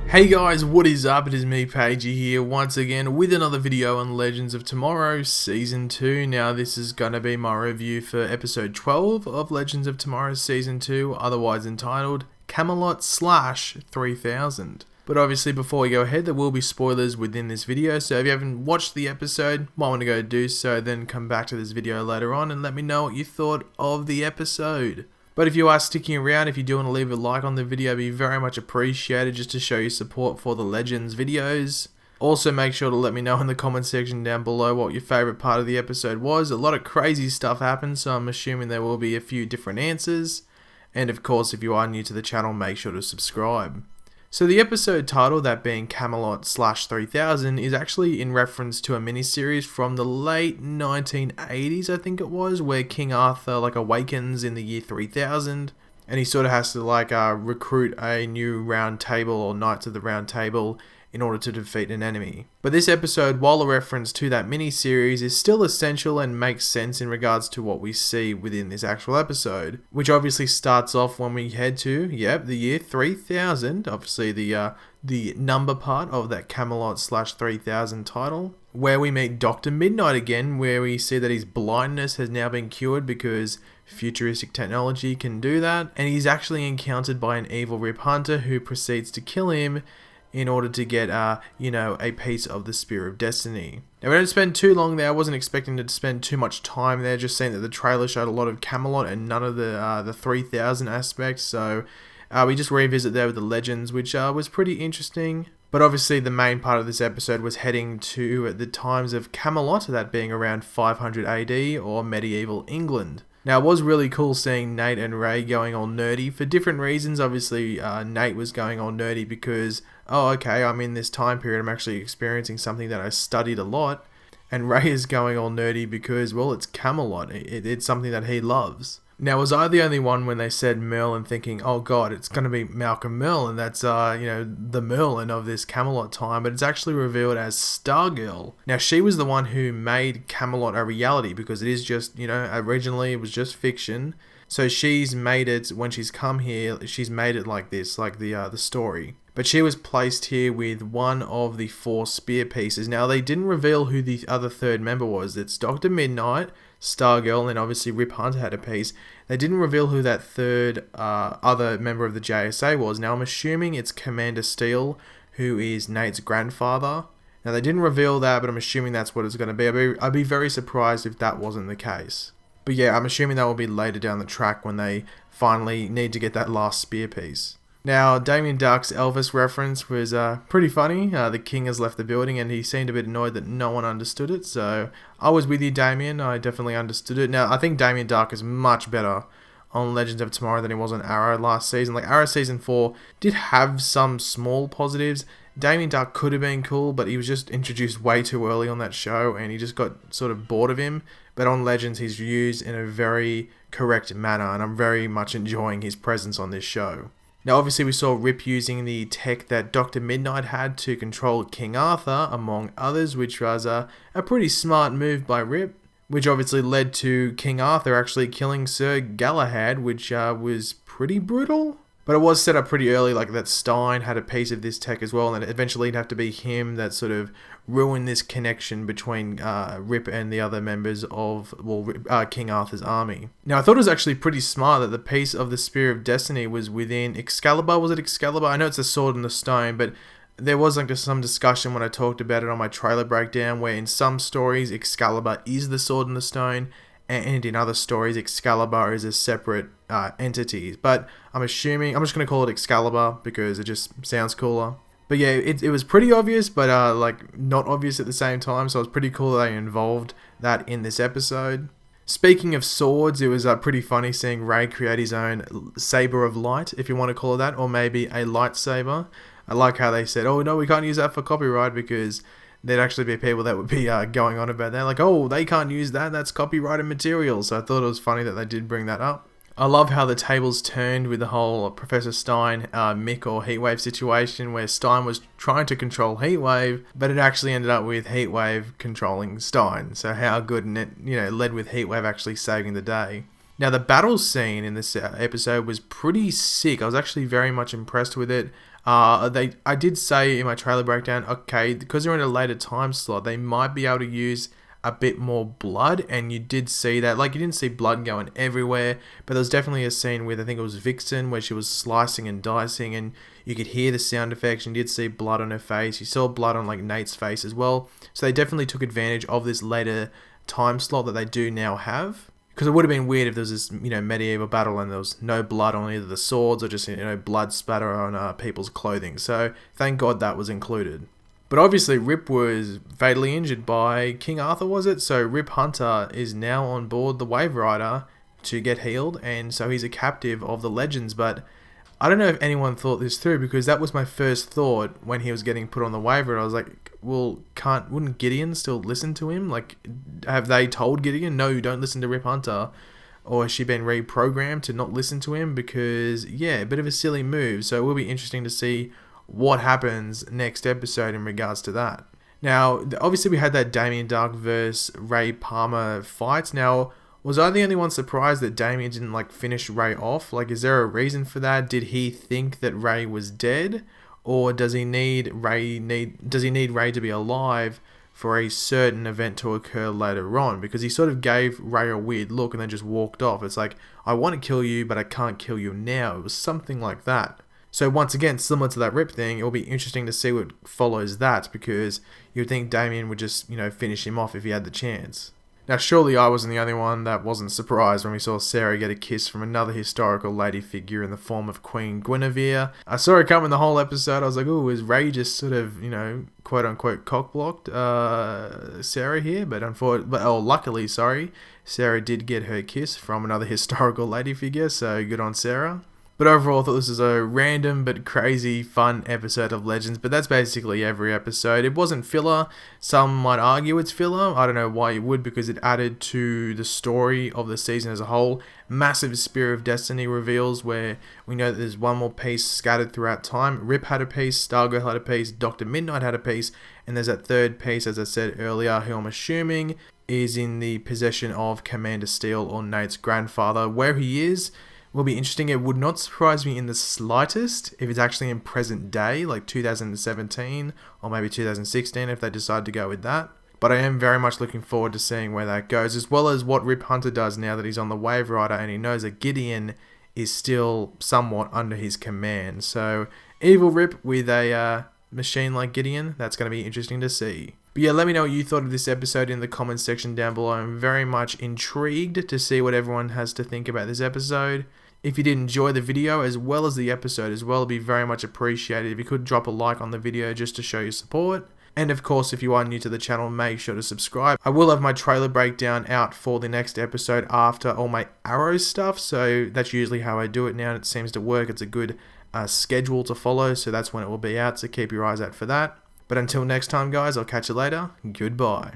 Hey guys, what is up? It is me, Pagey, here once again with another video on Legends of Tomorrow Season 2. Now this is going to be my review for episode 12 of Legends of Tomorrow Season 2, otherwise entitled Camelot / 3000. But obviously before we go ahead, there will be spoilers within this video, so if you haven't watched the episode, might want to go do so, then come back to this video later on and let me know what you thought of the episode. But if you are sticking around, if you do want to leave a like on the video, it'd be very much appreciated just to show your support for the Legends videos. Also make sure to let me know in the comment section down below what your favourite part of the episode was. A lot of crazy stuff happened, so I'm assuming there will be a few different answers. And of course, if you are new to the channel, make sure to subscribe. So the episode title, that being Camelot / 3000, is actually in reference to a miniseries from the late 1980s, I think it was, where King Arthur awakens in the year 3000, and he sort of has to recruit a new round table or Knights of the Round Table in order to defeat an enemy. But this episode, while a reference to that mini-series, is still essential and makes sense in regards to what we see within this actual episode, which obviously starts off when we head to, the year 3000, obviously the number part of that Camelot / 3000 title, where we meet Dr. Midnight again, where we see that his blindness has now been cured because futuristic technology can do that, and he's actually encountered by an evil Rip Hunter who proceeds to kill him in order to get, a piece of the Spear of Destiny. Now, we don't spend too long there. I wasn't expecting to spend too much time there, just saying that the trailer showed a lot of Camelot and none of the 3000 aspects, so we just revisit there with the Legends, which was pretty interesting. But obviously the main part of this episode was heading to the times of Camelot, that being around 500 AD or medieval England. Now, it was really cool seeing Nate and Ray going all nerdy for different reasons. Obviously, Nate was going all nerdy because, I'm in this time period, I'm actually experiencing something that I studied a lot. And Ray is going all nerdy because, well, it's Camelot. It's something that he loves. Now, was I the only one when they said Merlin thinking, oh god, it's going to be Malcolm Merlin, that's, the Merlin of this Camelot time, but it's actually revealed as Stargirl. Now, she was the one who made Camelot a reality because it is just, originally it was just fiction. So she's made it, when she's come here, she's made it like this, like the story. But she was placed here with one of the 4 spear pieces. Now, they didn't reveal who the other third member was. It's Dr. Midnight, Stargirl, and obviously Rip Hunter had a piece. They didn't reveal who that third other member of the JSA was. Now, I'm assuming it's Commander Steele, who is Nate's grandfather. Now, they didn't reveal that, but I'm assuming that's what it's going to be. I'd be very surprised if that wasn't the case. But yeah, I'm assuming that will be later down the track when they finally need to get that last spear piece. Now, Damien Darhk's Elvis reference was pretty funny. The king has left the building and he seemed a bit annoyed that no one understood it. So I was with you, Damien. I definitely understood it. Now, I think Damien Darhk is much better on Legends of Tomorrow than he was on Arrow last season. Arrow Season 4 did have some small positives. Damien Darhk could have been cool, but he was just introduced way too early on that show and he just got sort of bored of him. But on Legends, he's used in a very correct manner and I'm very much enjoying his presence on this show. Now, obviously, we saw Rip using the tech that Dr. Midnight had to control King Arthur, among others, which was a pretty smart move by Rip, which obviously led to King Arthur actually killing Sir Galahad, which was pretty brutal. But it was set up pretty early, that Stein had a piece of this tech as well, and eventually it'd have to be him that sort of ruined this connection between Rip and the other members of, King Arthur's army. Now, I thought it was actually pretty smart that the piece of the Spear of Destiny was within Excalibur. Was it Excalibur? I know it's a sword and the stone, but there was some discussion when I talked about it on my trailer breakdown, where in some stories Excalibur is the sword and the stone, and in other stories Excalibur is a separate entity. But I'm assuming, I'm just going to call it Excalibur because it just sounds cooler. But yeah, it was pretty obvious, but not obvious at the same time, so it was pretty cool that they involved that in this episode. Speaking of swords, it was pretty funny seeing Ray create his own saber of light, if you want to call it that, or maybe a lightsaber. I like how they said, oh no, we can't use that for copyright, because there'd actually be people that would be going on about that, like, oh, they can't use that, that's copyrighted material. So I thought it was funny that they did bring that up. I love how the tables turned with the whole Professor Stein, Mick or Heatwave situation, where Stein was trying to control Heatwave, but it actually ended up with Heatwave controlling Stein. So how good, and it led with Heatwave actually saving the day. Now, the battle scene in this episode was pretty sick. I was actually very much impressed with it. I did say in my trailer breakdown, okay, because they're in a later time slot, they might be able to use a bit more blood, and you did see that. Like, you didn't see blood going everywhere, but there was definitely a scene with, I think it was Vixen, where she was slicing and dicing, and you could hear the sound effects, and you did see blood on her face. You saw blood on, like, Nate's face as well. So they definitely took advantage of this later time slot that they do now have. Because it would have been weird if there was this, medieval battle and there was no blood on either the swords or just, blood splatter on people's clothing. So thank God that was included. But obviously Rip was fatally injured by King Arthur, was it? So Rip Hunter is now on board the Wave Rider to get healed, and so he's a captive of the legends. But I don't know if anyone thought this through, because that was my first thought when he was getting put on the Wave Rider. I was like, well, wouldn't Gideon still listen to him? Like, have they told Gideon, no, don't listen to Rip Hunter? Or has she been reprogrammed to not listen to him? Because, yeah, a bit of a silly move. So it will be interesting to see what happens next episode in regards to that. Now, obviously we had that Damien Dark versus Ray Palmer fight. Now, was I the only one surprised that Damien didn't finish Ray off? Is there a reason for that? Did he think that Ray was dead? Or does he need Ray to be alive for a certain event to occur later on? Because he sort of gave Ray a weird look and then just walked off. It's like, I want to kill you, but I can't kill you now. It was something like that. So once again, similar to that Rip thing, it'll be interesting to see what follows that, because you would think Damien would just, finish him off if he had the chance. Now, surely I wasn't the only one that wasn't surprised when we saw Sarah get a kiss from another historical lady figure in the form of Queen Guinevere. I saw it coming the whole episode. I was like, ooh, is Ray just sort of, quote-unquote cock-blocked Sarah here? But luckily, Sarah did get her kiss from another historical lady figure, so good on Sarah. But overall, I thought this was a random but crazy fun episode of Legends, but that's basically every episode. It wasn't filler. Some might argue it's filler. I don't know why you would, because it added to the story of the season as a whole. Massive Spear of Destiny reveals where we know that there's one more piece scattered throughout time. Rip had a piece, Stargirl had a piece, Dr. Midnight had a piece, and there's that third piece, as I said earlier, who I'm assuming is in the possession of Commander Steel or Nate's grandfather. Where he is will be interesting. It would not surprise me in the slightest if it's actually in present day, like 2017 or maybe 2016 if they decide to go with that. But I am very much looking forward to seeing where that goes, as well as what Rip Hunter does now that he's on the Wave Rider and he knows that Gideon is still somewhat under his command. So evil Rip with a machine like Gideon, that's going to be interesting to see. But yeah, let me know what you thought of this episode in the comments section down below. I'm very much intrigued to see what everyone has to think about this episode. If you did enjoy the video as well as the episode as well, it'd be very much appreciated if you could drop a like on the video just to show your support. And of course, if you are new to the channel, make sure to subscribe. I will have my trailer breakdown out for the next episode after all my Arrow stuff, so that's usually how I do it now, and it seems to work. It's a good schedule to follow, so that's when it will be out, so keep your eyes out for that. But until next time, guys, I'll catch you later. Goodbye.